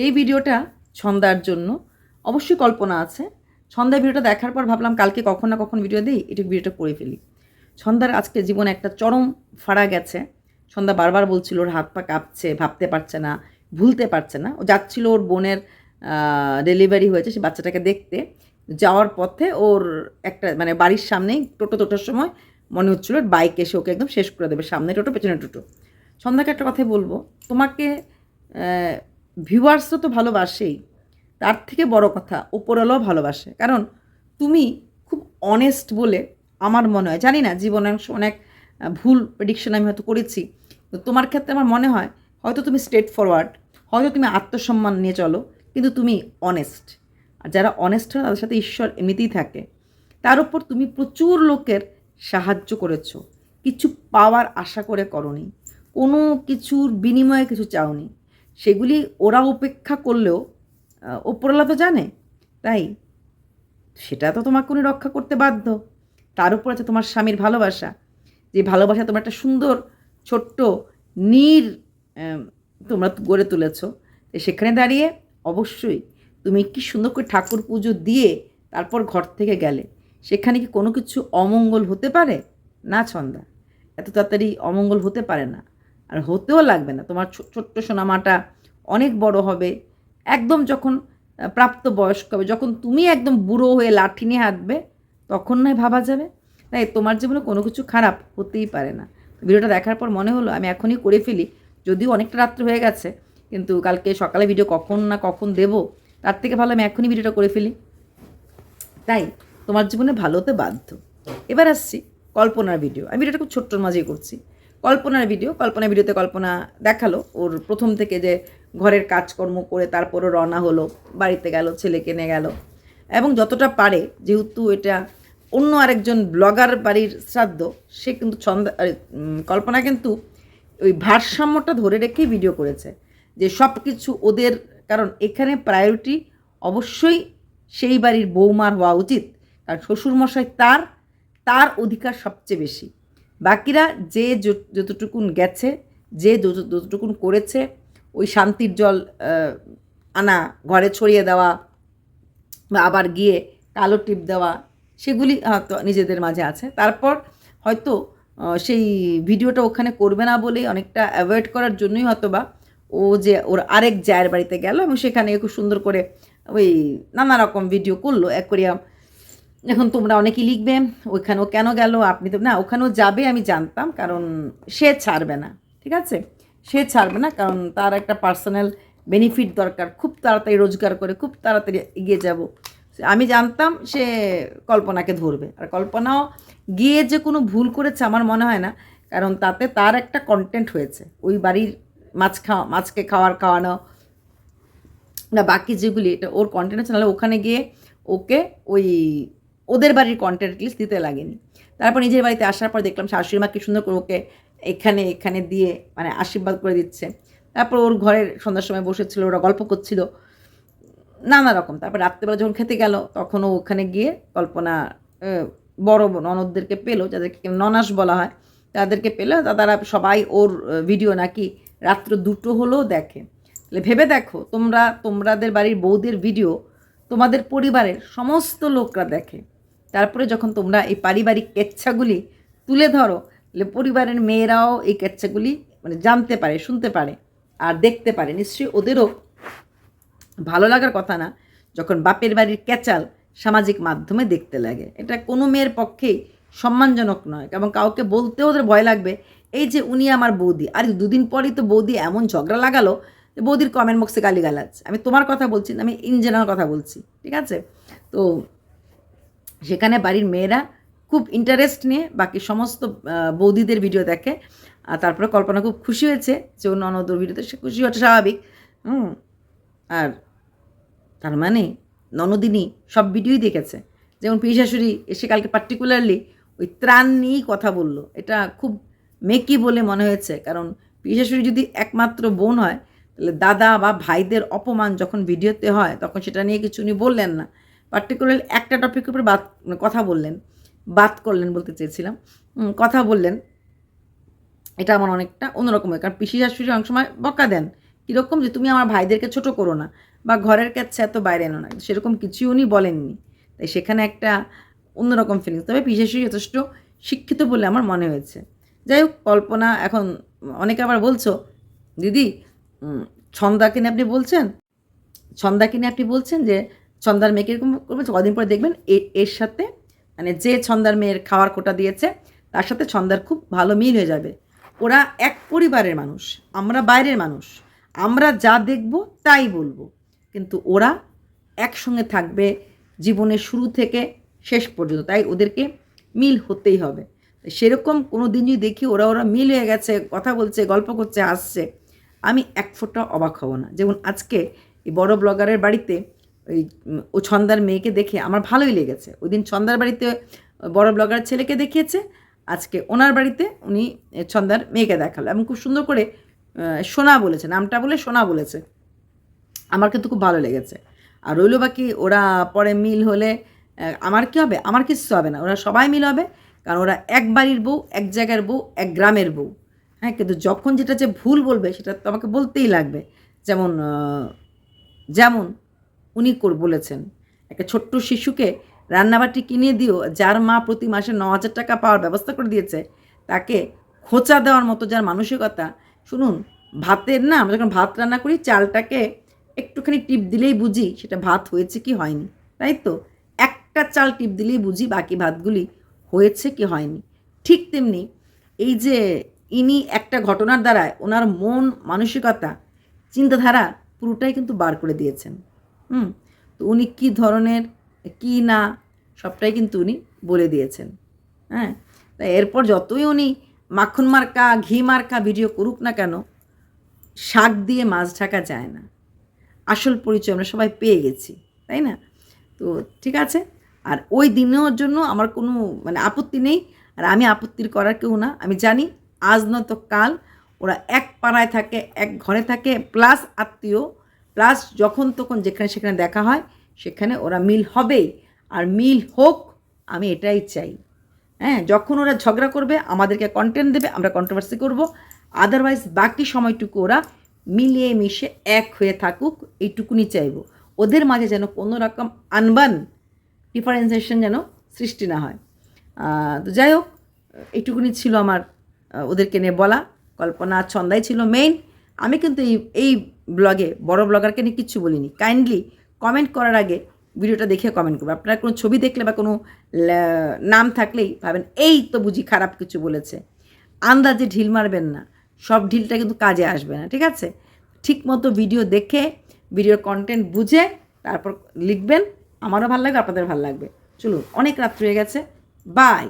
এই ভিডিওটা ছন্দার জন্য। অবশ্যই কল্পনা আছে। ছন্দার ভিডিওটা দেখার পর ভাবলাম কালকে কখন না কখন ভিডিও দিই, একটু ভিডিওটা করে ফেলি। ছন্দার আজকে জীবনে একটা চরম ফাড়া গেছে। ছন্দা বারবার বলছিল ওর হাত পা কাঁপছে, ভাবতে পারছে না, ভুলতে পারছে না। ও যাচ্ছিল ওর বোনের ডেলিভারি হয়েছে সে বাচ্চাটাকে দেখতে। যাওয়ার পথে ওর একটা মানে বাড়ির সামনেই টোটোর সময় মনে হচ্ছিল ওর বাইক এসে ওকে একদম শেষ করে দেবে, সামনে টোটো পেছনে টোটো। ছন্দাকে একটা কথাই বলবো, তোমাকে ভিউয়ার্সও তো ভালোবাসেই, তার থেকে বড় কথা ওপরওয়ালাও ভালোবাসে। কারণ তুমি খুব অনেস্ট বলে আমার মনে হয়, জানি না জীবনে অনেক ভুল প্রেডিকশন আমি হয়তো করেছি, তো তোমার ক্ষেত্রে আমার মনে হয় হয়তো তুমি স্ট্রেট ফরওয়ার্ড, হয়তো তুমি আত্মসম্মান নিয়ে চলো, কিন্তু তুমি অনেস্ট। আর যারা অনেস্ট হয় তাদের সাথে ঈশ্বর এমনিতেই থাকে। তার উপর তুমি প্রচুর লোকের সাহায্য করেছো, কিছু পাওয়ার আশা করে করনি, কোনো কিছুর বিনিময়ে কিছু চাওনি, সেগুলি ওরা উপেক্ষা করলেও ওপরওয়ালা তো জানে। তাই সেটা তো তোমাকে উনি রক্ষা করতে বাধ্য। তার উপর আছে তোমার স্বামীর ভালোবাসা, যে ভালোবাসা তোমার একটা সুন্দর ছোট্ট নীর তোমরা গড়ে তুলেছ। সেখানে দাঁড়িয়ে অবশ্যই তুমি কি সুন্দর করে ঠাকুর পুজো দিয়ে তারপর ঘর থেকে গেলে, সেখানে কি কোনো কিছু অমঙ্গল হতে পারে? না ছন্দা, এত তাড়াতাড়ি অমঙ্গল হতে পারে না, আর হতেও লাগবে না। তোমার ছোট্ট সোনামাটা অনেক বড় হবে, একদম যখন প্রাপ্ত বয়স্ক হবে, যখন তুমি একদম বুড়ো হয়ে লাঠি নিয়ে হাঁটবে, তখন নয় ভাবা যাবে। তাই তোমার জীবনে কোনো কিছু খারাপ হতেই পারে না। ভিডিওটা দেখার পর মনে হলো আমি এখনই করে ফেলি, যদিও অনেকটা রাত্র হয়ে গেছে, কিন্তু কালকে সকালে ভিডিও কখন না কখন দেবো, তার থেকে ভালো আমি এখনই ভিডিওটা করে ফেলি। তাই তোমার জীবনে ভালো হতে বাধ্য। এবার আসছি কল্পনার ভিডিও। আমি ভিডিওটা খুব ছোট্টর মাঝেই করছি। কল্পনার ভিডিওতে কল্পনা দেখালো ওর প্রথম থেকে যে ঘরের কাজকর্ম করে তারপরও রওনা হলো, বাড়িতে গেল, ছেলেকে নিয়ে গেল, এবং যতটা পারে, যেহেতু এটা অন্য আরেকজন ব্লগার বাড়ির শ্রাদ্ধ, সে কিন্তু কল্পনা কিন্তু ওই ভারসাম্যটা ধরে রেখেই ভিডিও করেছে, যে সব কিছু ওদের, কারণ এখানে প্রায়োরিটি অবশ্যই সেই বাড়ির বৌমার হওয়া উচিত, কারণ শ্বশুরমশাই তার তার অধিকার সবচেয়ে বেশি। বাকিরা যে যতটুকুন গেছে, যে যতটুকুন করেছে, ওই শান্তির জল আনা, ঘরে ছড়িয়ে দেওয়া, বা আবার গিয়ে কালো টিপ দেওয়া, সেগুলি হয়তো নিজেদের মাঝে আছে। তারপর হয়তো সেই ভিডিওটা ওখানে করবে না বলেই, অনেকটা অ্যাভয়েড করার জন্যই হয়তো বা ও যে ওর আরেক জায়ের বাড়িতে গেল এবং সেখানে খুব সুন্দর করে ওই নানা রকম ভিডিও করলো অ্যাকোরিয়াম। এখন তোমরা অনেকেই লিখবে ওইখানেও কেন গেল, আপনি তো না, ওখানেও যাবে আমি জানতাম, কারণ সে ছাড়বে না, ঠিক আছে, সে ছাড়বে না, কারণ তার একটা পার্সোনাল বেনিফিট দরকার, খুব তাড়াতাড়ি রোজগার করে খুব তাড়াতাড়ি এগিয়ে যাব। আমি জানতাম সে কল্পনাকে ধরবে, আর কল্পনাও গিয়ে যে কোনো ভুল করেছে আমার মনে হয় না, কারণ তাতে তার একটা কন্টেন্ট হয়েছে, ওই বাড়ির মাছকে খাওয়ানো না বাকি যেগুলি, এটা ওর কন্টেন্ট আছে, নাহলে ওখানে গিয়ে ওকে ওই ওদের বাড়ির কন্টেন্ট লিস্ট দিতে লাগেনি। তারপর নিজের বাড়িতে আসার পর দেখলাম শাশুড়ি মা কি সুন্দর করে ওকে এখানে এখানে দিয়ে মানে আশীর্বাদ করে দিচ্ছে। তারপর ওর ঘরের সন্ধ্যার সময় বসেছিল, ওরা গল্প করছিল নানা রকম। তারপর রাত্রেবেলা যখন খেতে গেল, তখনও ওখানে গিয়ে কল্পনা বড় ননদদেরকে পেলো, যাদেরকে ননাস বলা হয়, তাদেরকে পেলো। তারা সবাই ওর ভিডিও নাকি রাত্র 2টো হলেও দেখে। তাহলে ভেবে দেখো, তোমাদের বাড়ির বউদের ভিডিও তোমাদের পরিবারের সমস্ত লোকরা দেখে। তারপরে যখন তোমরা এই পারিবারিক কেচ্ছাগুলি তুলে ধরো, তাহলে পরিবারের মেয়েরাও এই কেচ্ছাগুলি মানে জানতে পারে, শুনতে পারে আর দেখতে পারে। নিশ্চয়ই ওদেরও ভালো লাগার কথা না যখন বাপের বাড়ির ক্যাচাল সামাজিক মাধ্যমে দেখতে লাগে। এটা কোনো মেয়ের পক্ষেই সম্মানজনক নয়, এবং কাউকে বলতেও ওদের ভয় লাগবে এই যে উনি আমার বৌদি। আর 2 দিন পরই তো বৌদি এমন ঝগড়া লাগালো যে বৌদির কমেন্ট বক্সে গালিগালাজ। আমি তোমার কথা বলছি না, আমি ইন জেনারেল কথা বলছি, ঠিক আছে। তো সেখানে বাড়ির মেয়েরা খুব ইন্টারেস্ট নিয়ে বাকি সমস্ত বৌদিদের ভিডিও দেখে। আর তারপরে কল্পনা খুব খুশি হয়েছে যে ওর ননদর ভিডিওতে, সে খুশি হওয়াটা স্বাভাবিক। আর তার মানে ননদিনী সব ভিডিওই দেখেছে। যেমন পিসি এসে কালকে পার্টিকুলারলি ওই ত্রাণ নিয়েই কথা বললো, এটা খুব মেকি বলে মনে হয়েছে। কারণ পিসি যদি একমাত্র বোন হয়, তাহলে দাদা বা ভাইদের অপমান যখন ভিডিওতে হয় তখন সেটা নিয়ে কিছু উনি বললেন না, পার্টিকুলারলি একটা টপিকের উপরে কথা বললেন, বাত করলেন বলতে চেয়েছিলাম, কথা বললেন। এটা আমার অনেকটা অন্যরকম হয়, কারণ পিসি শাশুড়ি অনেক সময় বকা দেন, কীরকম যে তুমি আমার ভাইদেরকে ছোট করো না বা ঘরের কাছে এত বাইরে এনো না, সেরকম কিছুই উনি বলেননি। তাই সেখানে একটা অন্যরকম ফিলিংস। তবে পিসেশ্বরী যথেষ্ট শিক্ষিত বলে আমার মনে হয়েছে। যাই হোক, কল্পনা এখন অনেকে আবার বলছো দিদি ছন্দাকে নিয়ে আপনি বলছেন, ছন্দাকে নিয়ে আপনি বলছেন যে ছন্দার মেয়েকে এরকম করবে, কদিন পরে দেখবেন এর সাথে মানে যে ছন্দার মেয়ের খাওয়ার কোটা দিয়েছে তার সাথে ছন্দার খুব ভালো মিল হয়ে যাবে। ওরা এক পরিবারের মানুষ, আমরা বাইরের মানুষ, আমরা যা দেখব তাই বলবো, কিন্তু ওরা একসঙ্গে থাকবে জীবনের শুরু থেকে শেষ পর্যন্ত, তাই ওদেরকে মিল হতেই হবে। সেরকম কোনো দিন যদি দেখি ওরা মিল হয়ে গেছে, কথা বলছে, গল্প করছে, আসছে, আমি এক ফোঁটা অবাক হব না। যেমন আজকে এই বড় ব্লগারের বাড়িতে ওই ও ছন্দার মেয়েকে দেখে আমার ভালোই লেগেছে। ওই দিন ছন্দার বাড়িতে বড় ব্লগার ছেলেকে দেখিয়েছে, আজকে ওনার বাড়িতে উনি ছন্দার মেয়েকে দেখালো এবং খুব সুন্দর করে সোনা বলেছে, নামটা বলে সোনা বলেছে। আমার কিন্তু খুব ভালো লেগেছে। আর রইল বাকি ওরা পরে মিল হলে আমার কী হবে? আমার কিচ্ছু হবে না, ওরা সবাই মিল হবে, কারণ ওরা এক বাড়ির বউ, এক জায়গার বউ, এক গ্রামের বউ। হ্যাঁ, কিন্তু যখন যেটা যে ভুল বলবে সেটা তো আমাকে বলতেই লাগবে। যেমন যেমন উনি বলেছেন একটা ছোট্ট শিশুকে রান্নাবাটি কিনে দিও, যার মা প্রতি মাসে 9,000 টাকা পাওয়ার ব্যবস্থা করে দিয়েছে, তাকে খোঁচা দেওয়ার মতো যার মানসিকতা। শুনুন, ভাতের না, আমরা যখন ভাত রান্না করি চালটাকে একটুখানি টিপ দিলেই বুঝি সেটা ভাত হয়েছে কি হয়নি, তাই তো? একটা চাল টিপ দিলেই বুঝি বাকি ভাতগুলি হয়েছে কি হয়নি। ঠিক তেমনি এই যে ইনি একটা ঘটনার দ্বারায় ওনার মন মানসিকতা চিন্তাধারা পুরোটাই কিন্তু বার করে দিয়েছেন। তো উনি কী ধরনের কী না সবটাই কিন্তু উনি বলে দিয়েছেন। হ্যাঁ, তাই এরপর যতই উনি মাখন মার্কা ঘি মার্কা ভিডিও করুক না কেন, শাক দিয়ে মাছ ঢাকা যায় না। আসল পরিচয় আমরা সবাই পেয়ে গেছি, তাই না? তো ঠিক আছে, আর ওই দিনের জন্য আমার কোনো মানে আপত্তি নেই, আর আমি আপত্তির করার কেউ না। আমি জানি আজ নয়তো কাল ওরা এক পাড়ায় থাকে, এক ঘরে থাকে, প্লাস আত্মীয়, প্লাস যখন তখন যেখানে সেখানে দেখা হয়, সেখানে ওরা মিল হবেই। আর মিল হোক, আমি এটাই চাই। হ্যাঁ, যখন ওরা ঝগড়া করবে আমাদেরকে কন্টেন্ট দেবে, আমরা কন্ট্রোভার্সি করব, আদারওয়াইজ বাকি সময়টুকু ওরা মিলিয়ে মিশে এক হয়ে থাকুক, এইটুকুনি চাইব। ওদের মাঝে যেন কোনো রকম আনবান ডিফারেন্সিয়েশন যেন সৃষ্টি না হয়। তো যাই হোক, এইটুকুনি ছিল আমার ওদেরকে নিয়ে বলা। কল্পনা ছন্দাই ছিল মেইন। আমি কিন্তু এই ব্লগে বড় ব্লগারকে নিয়ে কিচ্ছু বলিনি। কাইন্ডলি কমেন্ট করার আগে ভিডিওটা দেখে কমেন্ট করবে। আপনারা কোনো ছবি দেখলে বা কোনো নাম থাকলেই ভাবেন এই তো বুঝি খারাপ কিছু বলেছে, আন্দাজে ঢিল মারবেন না, সব ঢিলটা কিন্তু কাজে আসবে না, ঠিক আছে? ঠিক মতো ভিডিও দেখে ভিডিওর কন্টেন্ট বুঝে তারপর লিখবেন, আমারও ভালো লাগবে, আপনাদের ভালো লাগবে। চলুন, অনেক রাত্রি হয়ে গেছে, বাই।